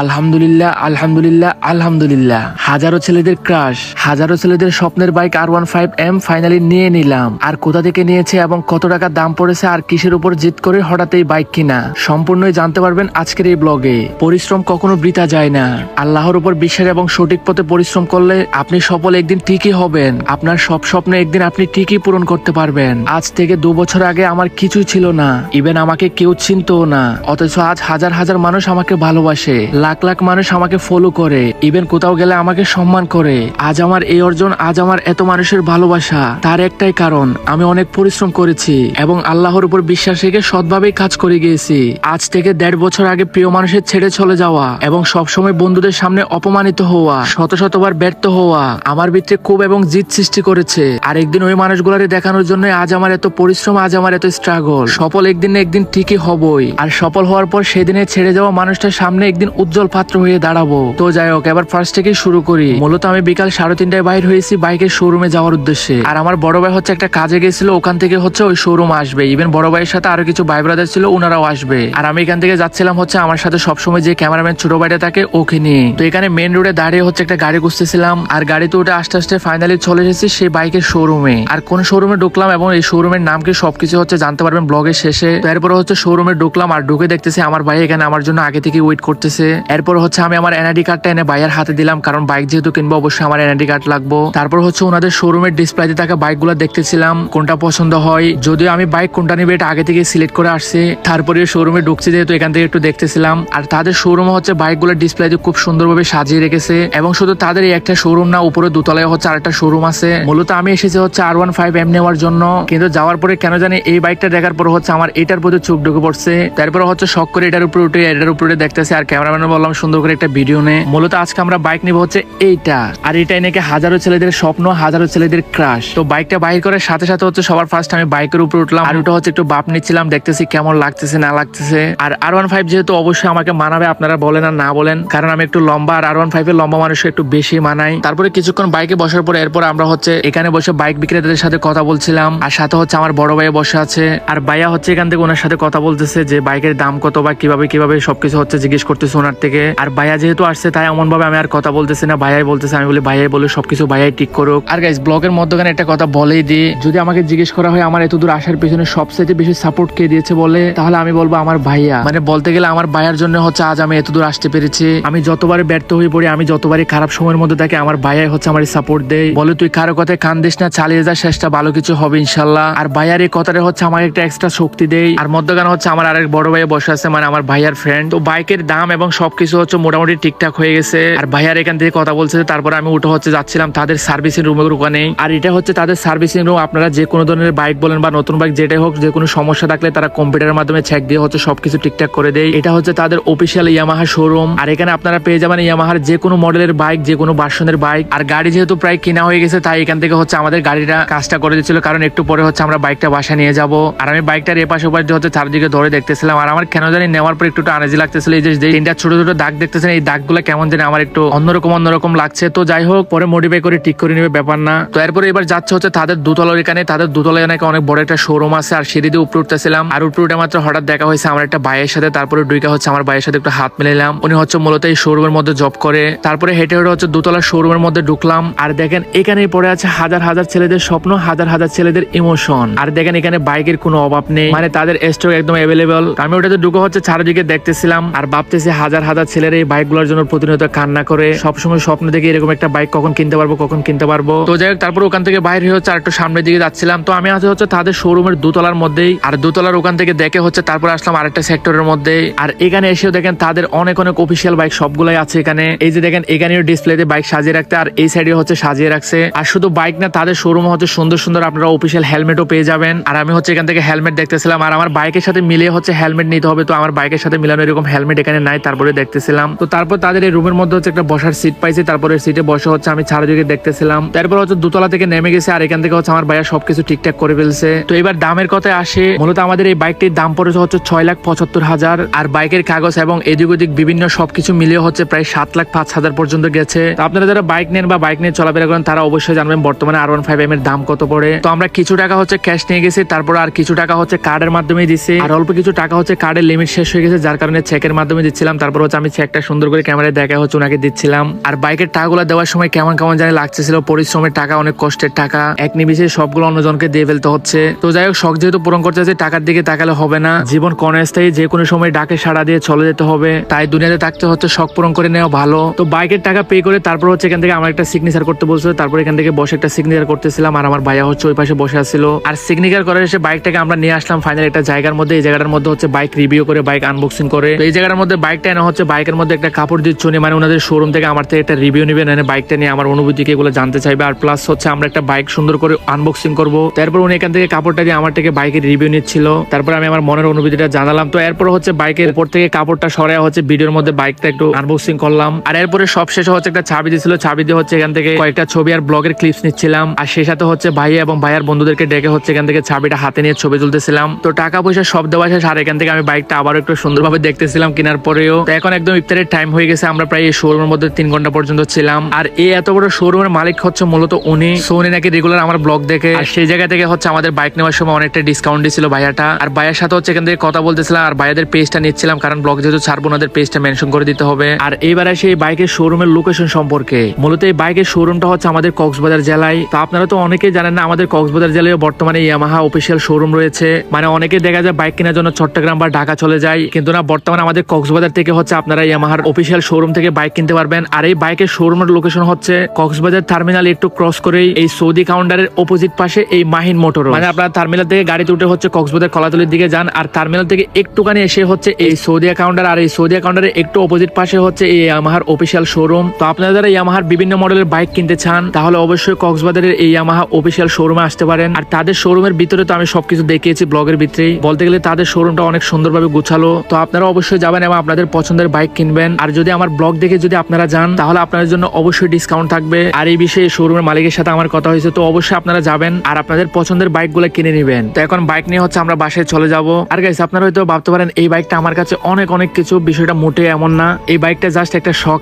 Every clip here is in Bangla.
আলহামদুলিল্লাহ আলহামদুলিল্লাহ আলহামদুলিল্লাহ। হাজারো ছেলেদের ক্রাশ, হাজারো ছেলেদের স্বপ্নের বাইক R15M ফাইনালি নিয়ে নিলাম। আর কোথা থেকে নিয়েছে এবং কত টাকা দাম পড়েছে আর কিসের উপর জিত করে হঠাৎ এই বাইক কিনা, সম্পূর্ণই জানতে পারবেন আজকের এই ব্লগে। পরিশ্রম কখনো বৃথা যায় না। আল্লাহর উপর বিশ্বাস এবং সঠিক পথে পরিশ্রম করলে আপনি সফল একদিন ঠিকই হবেন। আপনার সব স্বপ্ন একদিন আপনি ঠিকই পূরণ করতে পারবেন। আজ থেকে 2 বছর আগে আমার কিছুই ছিল না, ইভেন আমাকে কেউ চিনতও না, অথচ আজ হাজার হাজার মানুষ আমাকে ভালোবাসে, লাখ লাখ মানুষ আমাকে ফলো করে, ইভেন কোথাও গেলে আমাকে সম্মান করে। আজ আমার এই অর্জন, আজ আমার এত মানুষের ভালোবাসা, তার একটাই কারণ আমি অনেক পরিশ্রম করেছি এবং আল্লাহর উপর বিশ্বাস রেখে সৎভাবেই কাজ করে গিয়েছি। আজ থেকে 1.5 বছর আগে প্রিয় মানুষের ছেড়ে চলে যাওয়া এবং সবসময় বন্ধুদের সামনে অপমানিত হওয়া, শত শতবার ব্যর্থ হওয়া আমার ভিতরে ক্ষোভ এবং জিদ সৃষ্টি করেছে। আর একদিন ওই মানুষগুলারে দেখানোর জন্য আজ আমার এত পরিশ্রম, আজ আমার এত স্ট্রাগল। সফল একদিন না একদিন ঠিকই হবই। আর সফল হওয়ার পর সেদিনে ছেড়ে যাওয়া মানুষটার সামনে একদিন উজ্জ্বল পাত্র হয়ে দাঁড়াবো। তো যাই হোক, এবার ফার্স্ট থেকে শুরু করি। মূলত আমি বিকাল 3:30টায় বাইর হয়েছি বাইকের শোরুমে যাওয়ার উদ্দেশ্যে। আর আমার বড় ভাই হচ্ছে একটা কাজে গেছিল, ওখান থেকে হচ্ছে ওই শোরুম আসবে। ইভেন বড় ভাইয়ের সাথে আরো কিছু ভাই ব্রাদার ছিল, ওনারাও আসবে। আর আমি এখান থেকে যাচ্ছিলাম হচ্ছে আমার সাথে সবসময় যে ক্যামেরাম্যান ছোট ভাইটা থাকে ওকে নিয়ে। তো এখানে মেন রোডে দাঁড়িয়ে হচ্ছে একটা গাড়ি খুঁজতেছিলাম। আর গাড়িতে উঠে আস্তে আস্তে ফাইনালি চলে এসেছি সেই বাইকের শোরুমে। আর কোন শোরুমে ঢুকলাম এবং এই শোরুমের নাম কি সবকিছু হচ্ছে জানতে পারবেন ব্লগের শেষে। তো এরপরে হচ্ছে শোরুমে ঢুকলাম আর ঢুকে দেখতেছি আমার ভাই এখানে আমার জন্য আগে থেকে ওয়েট করতেছে। এরপর হচ্ছে আমি আমার এনআইডি কার্ডটা এনে ভাইয়ের হাতে দিলাম, কারণ বাইক যেহেতু কিনবো অবশ্যই আমার এনআইডি কার্ড লাগবো। তারপর হচ্ছে ওনাদের শোরুমের ডিসপ্লেতে থাকা বাইকগুলো দেখতেছিলাম কোনটা পছন্দ হয়, যদিও আমি বাইক কোনটা নিবে এটা আগে থেকে সিলেক্ট করে আসছি। তারপরে শোরুমে ঢুকছি যেহেতু এখান থেকে একটু দেখতেছিলাম। আর তাদের শোরুমে হচ্ছে বাইকগুলো ডিসপ্লেতে খুব সুন্দরভাবে সাজিয়ে রেখেছে এবং শুধু তাদের এই একটা শোরুম না, উপরে দোতলায় হচ্ছে আরেকটা শোরুম আছে। মূলত আমি এসেছি হচ্ছে R15M নেওয়ার জন্য, কিন্তু যাওয়ার পরে কেন জানি এই বাইকটা দেখার পর হচ্ছে আমার এটার প্রতি চোখ ঢুকে পড়ছে। তারপরে হচ্ছে শখ করে এটার উপরে উঠে এটার উপরে দেখতেছি আর ক্যামেরাম্যান বললাম সুন্দর করে একটা ভিডিও নে। মূলত আজকে আমরা বাইক নিব হচ্ছে এইটা, আর এটাই নাকি হাজারো ছেলেদের স্বপ্ন, হাজারো ছেলেদের ক্রাশ। তো বাইকটা বাইর করার সাথে সাথে হচ্ছে সবার ফার্স্ট আমি বাইকের উপরে উঠলাম আর ওটা হচ্ছে একটু বাপ নিচ্ছিলাম, দেখতেছি কেমন লাগতেছে না লাগতেছে। আর R15 যেহেতু অবশ্যই আমাকে মানাবে, আপনারা বলেন আর না বলেন, কারণ আমি একটু লম্বা আর R15 এর লম্বা মানুষ একটু বেশি মানাই। তারপরে কিছুক্ষণ বাইকে বসার পরে এরপর আমরা হচ্ছে এখানে বসে বাইক বিক্রেতাদের সাথে কথা বলছিলাম। আর সাথে হচ্ছে আমার বড় ভাই বসে আছে আর ভাইয়া হচ্ছে এখান থেকে ওনার সাথে কথা বলতেছে যে বাইকের দাম কত বা কিভাবে কিভাবে সবকিছু হচ্ছে জিজ্ঞেস করতেছে ওনার থেকে। আর ভাইয়া যেহেতু আসছে তাই এমন ভাবে আমি আর কথা বলতেছি না, ভাইয়াই বলতেছে। আমি বলি ভাইয়াই বলে সবকিছু ভাইয়াই ঠিক করুক। আর গাইস ব্লগের মধ্যখানে একটা কথা বলেই দিই, যদি আমাকে জিজ্ঞেস করা হয় আমার এত দূর আসার পেছনে সবচেয়ে বেশি সাপোর্ট কে দিয়েছে বলে, তাহলে আমি বলবো আমার ভাইয়া। মানে বলতে গেলে আমার ভাইয়ার জন্য হচ্ছে আজ আমি এত দূর আসতে পেরেছি। আমি যতবারই ব্যর্থ হয়ে পড়ি, আমি যতবারই খারাপ সময়ের মধ্যে থাকি, আমার ভাইয়াই হচ্ছে আমার সাপোর্ট দেয়, বলে তুই কারো কথায় কান দিস না, চালিয়ে যা, শেষটা ভালো কিছু হবে ইনশাল্লাহ। আর ভাইয়ার এই কথাটা হচ্ছে আমাকে একটা এক্সট্রা শক্তি দেয়। আর মধ্যখানে হচ্ছে আমার আরেক বড় ভাইয়া বসে আছে, মানে আমার ভাইয়ার ফ্রেন্ড। তো বাইকের দাম এবং সবকিছু হচ্ছে মোটামুটি ঠিকঠাক হয়ে গেছে। আর ভাইয়ার এখান থেকে কথা বলছে, তারপরে আমি উঠে হচ্ছে যাচ্ছিলাম তাদের সার্ভিসিং রুমের ওখানে। আর এটা হচ্ছে তাদের সার্ভিসিং রুম। আপনারা যে কোনো ধরনের বাইক বলেন বা নতুন বাইক যেটাই হোক, যে কোনো সমস্যা থাকলে তারা কম্পিউটারের মাধ্যমে চেক দিয়ে হচ্ছে সবকিছু ঠিকঠাক করে দেয়। এটা হচ্ছে তাদের অফিসিয়াল ইয়ামাহা শোরুম। আর এখানে আপনারা পেয়ে যাবেন ইয়ামাহার যে কোনো মডেলের বাইক, যে কোনো ভার্সনের বাইক। আর গাড়ি যেহেতু প্রায় কিনা হয়ে গেছে তাই এখান থেকে হচ্ছে আমাদের গাড়িটা কাজটা করে দিচ্ছিল, কারণ একটু পরে হচ্ছে আমরা বাইকটা বাসা নিয়ে যাব। আর আমি বাইকটার এপাশ ওপাশ হচ্ছে চারদিকে ধরে দেখতেছিলাম। আর আমার কেন জানি নেওয়ার পর একটু আনাজি লাগতেছিল, এই যে তিনটা ছোট ছোট দাগ দেখতেছেন, এই দাগগুলো কেমন জানি আমার একটু অন্যরকম লাগছে। তো যাই হোক, পরে মডিফাই করে ঠিক করে নিবে, ব্যাপার না। তো এরপরে এবার যাচ্ছে হচ্ছে তাদের দুতলার এখানে। তাদের দুতলায় নাকি অনেক বড় একটা শোরুম আছে। আর সিঁড়ি দিয়ে উপরে উঠতেছিলাম, আর উপরে উঠে মাত্র হঠাৎ দেখা হয়েছে আমার একটা ভাইয়ের সাথে। তারপরে ডুইকা হচ্ছে আমার ভাইয়ের সাথে একটু হাত মিলাইলাম, উনি হচ্ছে মূলত এই শোরুমের মধ্যে জব করে। তারপরে হেঁটে হেঁটে হচ্ছে দুতলার শোরুমের মধ্যে ঢুকলাম। আর দেখেন এখানেই পড়ে আছে হাজার হাজার ছেলেদের স্বপ্ন, হাজার হাজার ছেলেদের ইমোশন। আর দেখেন এখানে বাইকের কোনো অভাব নেই, মানে তাদের স্টক একদম অ্যাভেলেবল। আমি ওটাতে ঢুকে হচ্ছে চারিদিকে দেখতেছিলাম আর ভাবতেছি হাজার হাজার ছেলের এই বাইকগুলোর জন্য প্রতিনিয়ত কান্না করে, সবসময় স্বপ্ন দেখে এরকম একটা বাইক কখন কিনতে পারবো, কখন কিনতে পারবো। তো যাই হোক, তারপর ওখান থেকে বাইরে হচ্ছে আর একটু সামনের দিকে যাচ্ছিলাম। তো আমি আছে হচ্ছে তাদের শোরুমের দোতলার মধ্যেই। আর দোতলার ওখান থেকে দেখে হচ্ছে তারপর আসলাম আরেকটা সেক্টরের মধ্যে। আর এখানে এসেও দেখেন তাদের অনেক অনেক অফিসিয়াল বাইক সবগুলাই আছে এখানে। এই যে দেখেন এখানেও ডিসপ্লেতে বাইক সাজিয়ে রাখতে, আর এই সাইডে হচ্ছে সাজিয়ে রাখছে। আর শুধু বাইক না, তাদের শোরুমে হচ্ছে সুন্দর সুন্দর আপনারা অফিসিয়াল হেলমেটও পেয়ে যাবেন। আর আমি হচ্ছে এখান থেকে হেলমেট দেখতেছিলাম। আর আমার বাইকের সাথে মিলিয়ে হচ্ছে হেলমেট নিতে হবে, তো আমার বাইকের সাথে মিলানো এরকম হেলমেট এখানে নাই, তারপরে দেখতেছিলাম। তো তারপর তাদের এই রুমের মধ্যে হচ্ছে একটা বসার সিট পাইছি, তারপরে সিটে বসে হচ্ছে আমি চারিদিকে দেখতেছিলাম। তারপর হচ্ছে দোতলা থেকে নেমে গেছে আর এখান থেকে হচ্ছে আমার ভাইয়া সবকিছু ঠিকঠাক করে ফেলছে। তো এবার দামের কথায় আসে, মূলত আমাদের এই বাইকটির দাম পড়েছে হচ্ছে 6,75,000। আর বাইকের কাগজ এবং এদিক ওদিক বিভিন্ন সবকিছু মিলিয়ে হচ্ছে প্রায় 7,05,000 পর্যন্ত গেছে। তো আপনারা যারা বাইক নেন বা বাইক নিয়ে চলাফেরা করেন তারা অবশ্যই জানবেন বর্তমানে R15M এর দাম কত পড়ে। তো আমরা কিছু টাকা হচ্ছে ক্যাশ নিয়ে গেছি, তারপর আর কিছু টাকা হচ্ছে কার্ডের মাধ্যমে দিচ্ছি, আর অল্প কিছু টাকা হচ্ছে কার্ডের লিমিট শেষ হয়ে গেছে যার কারণে চেকের মাধ্যমে দিচ্ছিলাম। তারপর হচ্ছে আমি চেকটা সুন্দর করে ক্যামেরায় দেখা হচ্ছে ওনাকে দিচ্ছিলাম। আর বাইকের টাকাগুলো দেওয়ার সময় কেমন কেমন জানি লাগতেছিল, পরিশ্রমের টাকা, অনেক কষ্টের টাকা, এক নিমিষে সবগুলো অন্যজনকে দিয়ে ফেলতে হচ্ছে। তো যাই হোক, শখ যেহেতু পূরণ করতে চাইছে, টাকার দিকে তাকালে হবে না, জীবন ক্ষণস্থায়ী, যে কোনো সময় ডাকে সাড়া দিয়ে চলে যেতে হবে, তাই দুনিয়াতে থাকতে হচ্ছে শখ পূরণ করে নেওয়া ভালো। তো বাইকের টাকা পে করে তারপর হচ্ছে এখান থেকে আমার একটা সিগনেচার করতে বলছিল, তারপর এখান থেকে বসে একটা সিগনেচার করতেছিলাম, আর আমার ভাইয়া হচ্ছে ওই পাশে বসে আছিল। আর সিগনেচার করার এসে বাইকটাকে আমরা নিয়ে আসলাম ফাইনাল একটা জায়গার মধ্যে। এই জায়গাটার মধ্যে হচ্ছে বাইক রিভিউ করে, বাইক আনবক্সিং করে। তো এই জায়গার মধ্যে বাইকটা এনে হচ্ছে বাইকের মধ্যে একটা কাপড় দিচ্ছ, মানে ওনাদের শোরুম থেকে আমার থেকে একটা রিভিউ নেবেন, এনে বাইকটা নিয়ে আমার অনুভূতি এগুলো জানতে চাইবে। আর প্লাস হচ্ছে আমরা একটা বাইক সুন্দর করে আনবক্সিং করবো। তারপর উনি এখান থেকে কাপড়টা দিয়ে আমার থেকে বাইকের রিভিউ নিচ্ছিল, তারপর আমি আমার মনের অনুভূতিটা জানালাম। তো এরপর হচ্ছে বাইকের উপর থেকে কাপড়টা সরাই হচ্ছে ভিডিওর মধ্যে বাইকটা একটু আনবক্সিং করলাম। আর এরপরে সব শেষে হচ্ছে একটা চাবি দিয়েছিল, চাবি দিয়ে হচ্ছে এখান থেকে কয়েকটা ছবি আর ব্লগের ক্লিপস নিচ্ছিলাম। আর সেই সাথে হচ্ছে ভাইয়া এবং ভাইয়ার বন্ধুদেরকে ডেকে হচ্ছে এখান থেকে চাবিটা হাতে নিয়ে ছবি তুলতেছিলাম। তো টাকা পয়সা সব দেওয়া শেষ, আর এখান থেকে আমি বাইকটা আবার একটু সুন্দরভাবে দেখতেছিলাম কেনার পরেও। তো এখন একদম ইফতারের টাইম হয়ে গেছে, আমরা প্রায় এই শোরুমের মধ্যে 3 ঘন্টা পর্যন্ত ছিলাম। আর এই এত বড় শোরুমের মালিক হচ্ছে মূলত উনি। উনি নাকি রেগুলার আমার ব্লগ দেখে, আর সেই জায়গা থেকে হচ্ছে আমাদের বাইক নেওয়ার সময় অনেকটা ডিসকাউন্ট দিয়েছিল ভাইয়াটা। আর ভাইয়ার সাথে হচ্ছে এখান থেকে কথা বলতেছিলাম, আর ভাইয়াদের পেজটা নিচ্ছিলাম, কারণ ব্লগ যেহেতু ছাড়বো ওনাদের পেজটা মেনশন করে দিতে হবে। আর এইবার আসে এই বাইকের শোরুমের লোকেশন সম্পর্কে। মূলত এই বাইকের শোরুমটা হচ্ছে আমাদের কক্সবাজার জেলায়। তো আপনারা তো অনেকেই জানেন না, আমাদের কক্সবাজার জেলায় বর্তমানে ইয়ামাহা অফিসিয়াল শোরুম রয়েছে। মানে অনেকে দেখা যায় বাইক কেনার জন্য চট্টগ্রাম বা ঢাকা চলে যায়, কিন্তু না, বর্তমানে আমাদের কক্সবাজার থেকে হচ্ছে আপনারা ইয়ামাহার অফিসিয়াল শোরুম থেকে বাইক কিনতে পারবেন। আর এই বাইকের শোরুমের লোকেশন হচ্ছে কক্সবাজার টার্মিনাল একটু ক্রস করেই এই সৌদি কাউন্টারের অপোজিট পাশে এই মাহিন মোটর। মানে আপনারা টার্মিনাল থেকে গাড়িতে উঠে হচ্ছে কক্সবাজার কলাতলির দিকে যান, আর টার্মিনাল থেকে একটুখানি এসে হচ্ছে এই সৌদিয়া কাউন্টার। আর এই সৌদিয়া কাউন্টারের একটু অপোজিট পাশে হচ্ছে এই ইয়ামাহার অফিসিয়াল শোরুম। তো আপনারা যারা ইয়ামাহার বিভিন্ন মডেলের বাইক কিনতে চান, তাহলে অবশ্যই কক্সবাজারের এই ইয়ামাহা অফিসিয়াল শোরুমে আসতে পারেন। আর তাদের শোরুমের ভিতরে তো আমি সবকিছু দেখিয়েছি ব্লগের ভিতরেই, বলতে গেলে তাদের শোরুমটা অনেক সুন্দরভাবে গুছালো। তো আপনারা অবশ্যই যাবেন এবং আপনাদের পছন্দের বাইক কিনবেন। আর যদি আমার ব্লগ দেখে যদি আপনারা যান, তাহলে আপনাদের জন্য অবশ্যই ডিসকাউন্ট থাকবে। আর এই বিষয়ে শোরুমের মালিকের সাথে আমার কথা হয়েছে, তো অবশ্যই আপনারা যাবেন আর আপনাদের পছন্দের বাইকগুলো কিনে নেবেন। তো এখন বাইক নিয়ে হচ্ছে আমরা বাসায় চলে যাব। আর গাইস, আপনারা হয়তো ভাবতে পারেন এই বাইকটা আমার কাছে অনেক অনেক কিছু, বিষয়টা মোটেই এমন না। এই বাইকটা জাস্ট একটা শখ।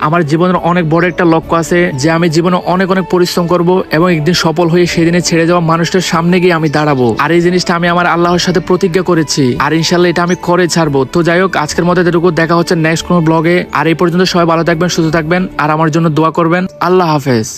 আমার জীবনের অনেক বড় একটা লক্ষ্য আছে, যে আমি জীবনে অনেক অনেক পরিশ্রম করব এবং একদিন সফল হয়ে সেদিনে ছেড়ে যাওয়া মানুষটার সামনে গিয়ে আমি দাঁড়াবো। আর এই জিনিসটা আমি আমার আল্লাহর সাথে প্রতিজ্ঞা করেছি, আর ইনশাল্লাহ এটা আমি করে ছাড়বো। তো যাই হোক, আজকের মতো এতটুকু, দেখা হচ্ছে নেক্সট কোনো ব্লগে। আর এই পর্যন্ত সবাই ভালো থাকবেন, সুস্থ থাকবেন, আর আমার জন্য দোয়া করবেন। আল্লাহ হাফেজ।